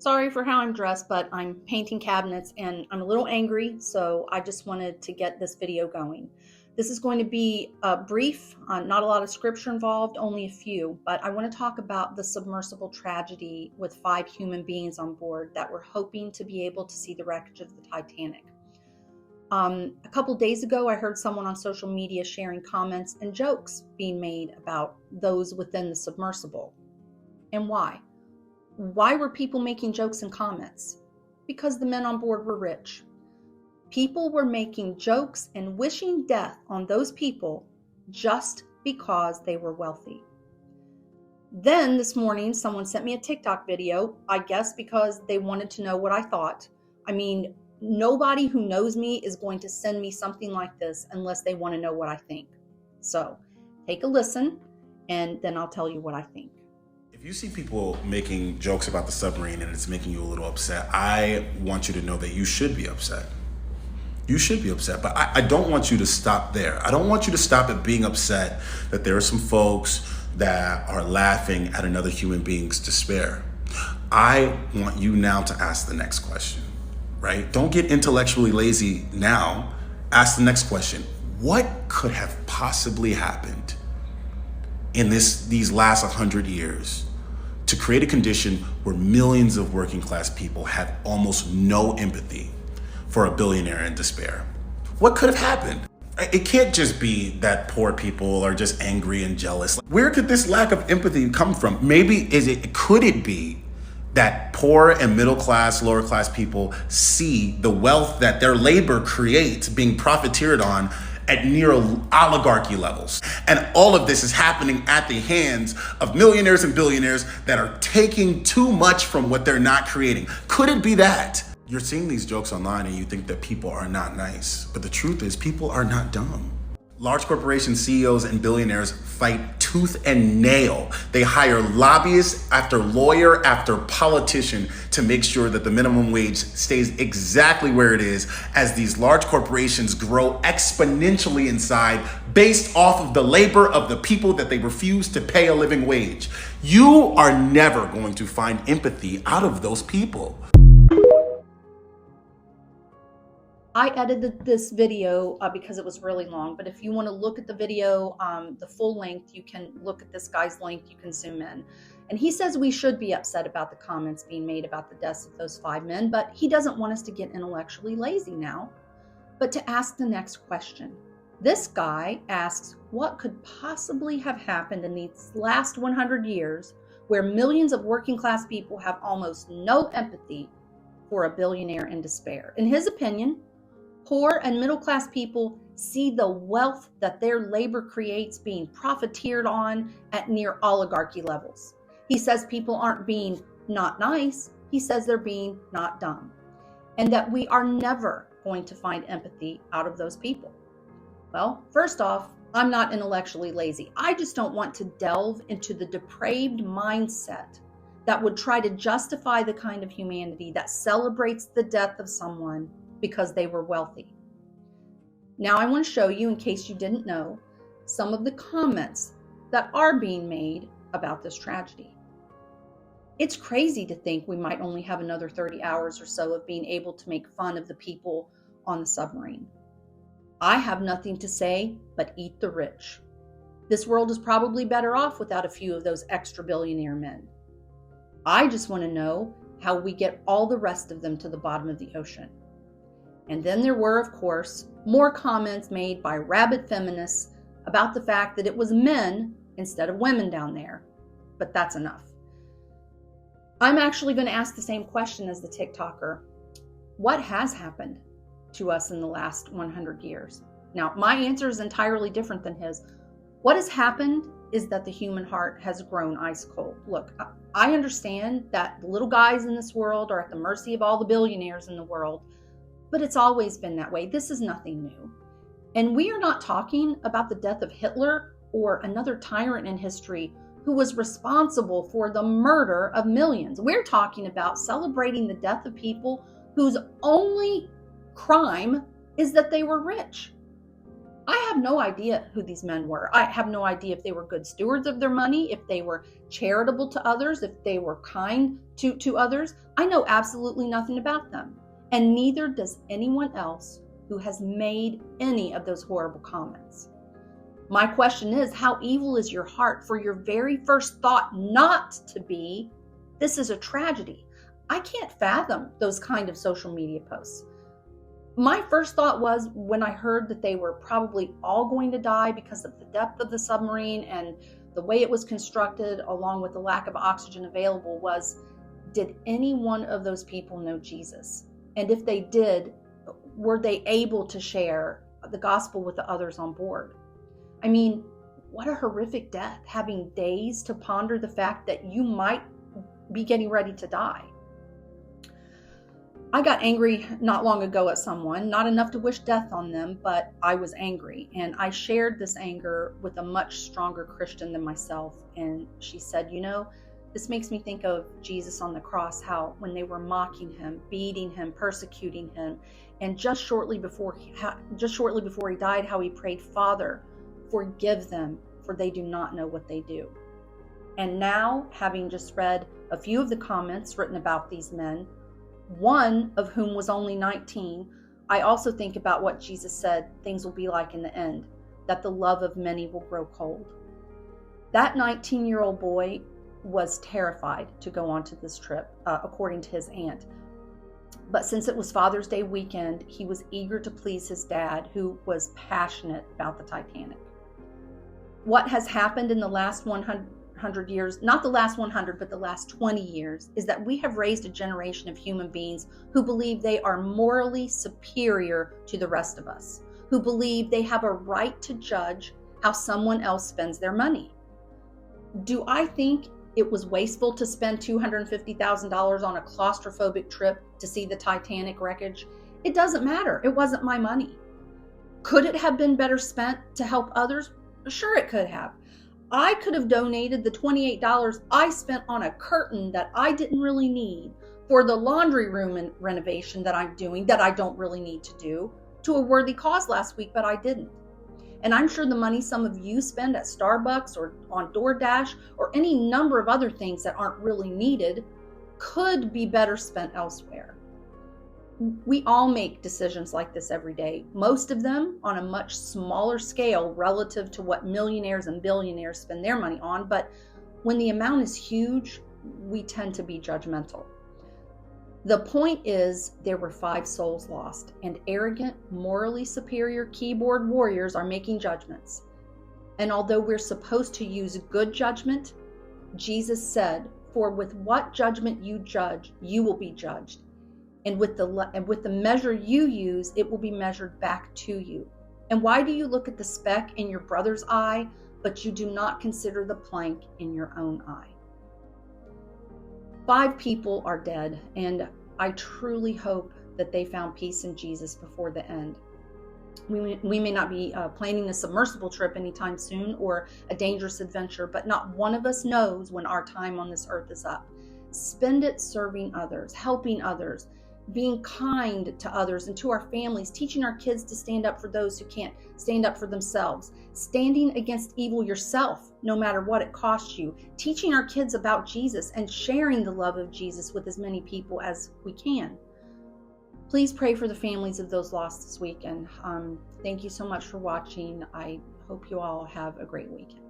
Sorry for how I'm dressed, but I'm painting cabinets and I'm a little angry, so I just wanted to get this video going. This is going to be brief, not a lot of scripture involved, only a few, but I want to talk about the submersible tragedy with 5 human beings on board that were hoping to be able to see the wreckage of the Titanic. A couple days ago, I heard someone on social media sharing comments and jokes being made about those within the submersible. And why? Why were people making jokes and comments? Because the men on board were rich. People were making jokes and wishing death on those people just because they were wealthy. Then this morning, someone sent me a TikTok video, I guess because they wanted to know what I thought. I mean, nobody who knows me is going to send me something like this unless they want to know what I think. So take a listen and then I'll tell you what I think. If you see people making jokes about the submarine and it's making you a little upset, I want you to know that you should be upset. You should be upset, but I don't want you to stop there. I don't want you to stop at being upset that there are some folks that are laughing at another human being's despair. I want you now to ask the next question, right? Don't get intellectually lazy now. Ask the next question. What could have possibly happened in these last 100 years to create a condition where millions of working class people have almost no empathy for a billionaire in despair? What could have happened? It can't just be that poor people are just angry and jealous. Where could this lack of empathy come from? Could it be that poor and middle class, lower class people see the wealth that their labor creates being profiteered on at near oligarchy levels? And all of this is happening at the hands of millionaires and billionaires that are taking too much from what they're not creating. Could it be that? You're seeing these jokes online and you think that people are not nice, but the truth is people are not dumb. Large corporation CEOs and billionaires fight tooth and nail. They hire lobbyists after lawyer after politician to make sure that the minimum wage stays exactly where it is as these large corporations grow exponentially in size based off of the labor of the people that they refuse to pay a living wage. You are never going to find empathy out of those people. I edited this video because it was really long, but if you want to look at the video, the full length, you can look at this guy's link, you can zoom in. And he says we should be upset about the comments being made about the deaths of those 5 men, but he doesn't want us to get intellectually lazy now, but to ask the next question. This guy asks what could possibly have happened in these last 100 years where millions of working class people have almost no empathy for a billionaire in despair. In his opinion, poor and middle class people see the wealth that their labor creates being profiteered on at near oligarchy levels. He says people aren't being not nice, he says they're being not dumb, and that we are never going to find empathy out of those people. Well, first off, I'm not intellectually lazy. I just don't want to delve into the depraved mindset that would try to justify the kind of humanity that celebrates the death of someone because they were wealthy. Now I want to show you, in case you didn't know, some of the comments that are being made about this tragedy. It's crazy to think we might only have another 30 hours or so of being able to make fun of the people on the submarine. I have nothing to say but eat the rich. This world is probably better off without a few of those extra billionaire men. I just want to know how we get all the rest of them to the bottom of the ocean. And then there were, of course, more comments made by rabid feminists about the fact that it was men instead of women down there. But that's enough. I'm actually going to ask the same question as the TikToker. What has happened to us in the last 100 years? Now, my answer is entirely different than his. What has happened is that the human heart has grown ice cold. Look, I understand that the little guys in this world are at the mercy of all the billionaires in the world, but it's always been that way. This is nothing new. And we are not talking about the death of Hitler or another tyrant in history who was responsible for the murder of millions. We're talking about celebrating the death of people whose only crime is that they were rich. I have no idea who these men were. I have no idea if they were good stewards of their money, if they were charitable to others, if they were kind to others. I know absolutely nothing about them. And neither does anyone else who has made any of those horrible comments. My question is, how evil is your heart for your very first thought not to be, this is a tragedy? I can't fathom those kind of social media posts. My first thought was, when I heard that they were probably all going to die because of the depth of the submarine and the way it was constructed, along with the lack of oxygen available, was, did any one of those people know Jesus? And if they did, were they able to share the gospel with the others on board? I mean, what a horrific death, having days to ponder the fact that you might be getting ready to die. I got angry not long ago at someone, not enough to wish death on them, but I was angry. And I shared this anger with a much stronger Christian than myself. And she said, this makes me think of Jesus on the cross, how when they were mocking him, beating him, persecuting him, and just shortly before he died, how he prayed, Father, forgive them, for they do not know what they do. And now, having just read a few of the comments written about these men, one of whom was only 19, I also think about what Jesus said things will be like in the end, that the love of many will grow cold. That 19-year-old boy was terrified to go onto this trip, according to his aunt. But since it was Father's Day weekend, he was eager to please his dad, who was passionate about the Titanic. What has happened in the last 100 years, not the last 100, but the last 20 years, is that we have raised a generation of human beings who believe they are morally superior to the rest of us, who believe they have a right to judge how someone else spends their money. Do I think it was wasteful to spend $250,000 on a claustrophobic trip to see the Titanic wreckage? It doesn't matter. It wasn't my money. Could it have been better spent to help others? Sure, it could have. I could have donated the $28 I spent on a curtain that I didn't really need for the laundry room renovation that I'm doing that I don't really need to do to a worthy cause last week, but I didn't. And I'm sure the money some of you spend at Starbucks or on DoorDash or any number of other things that aren't really needed could be better spent elsewhere. We all make decisions like this every day, most of them on a much smaller scale relative to what millionaires and billionaires spend their money on. But when the amount is huge, we tend to be judgmental. The point is, there were 5 souls lost, and arrogant, morally superior keyboard warriors are making judgments. And although we're supposed to use good judgment, Jesus said, "For with what judgment you judge, you will be judged. And with the measure you use, it will be measured back to you. And why do you look at the speck in your brother's eye, but you do not consider the plank in your own eye?" 5 people are dead, and I truly hope that they found peace in Jesus before the end. We may not be planning a submersible trip anytime soon or a dangerous adventure, but not one of us knows when our time on this earth is up. Spend it serving others, helping others, being kind to others and to our families, teaching our kids to stand up for those who can't stand up for themselves, standing against evil yourself, no matter what it costs you, teaching our kids about Jesus and sharing the love of Jesus with as many people as we can. Please pray for the families of those lost this weekend. Thank you so much for watching. I hope you all have a great weekend.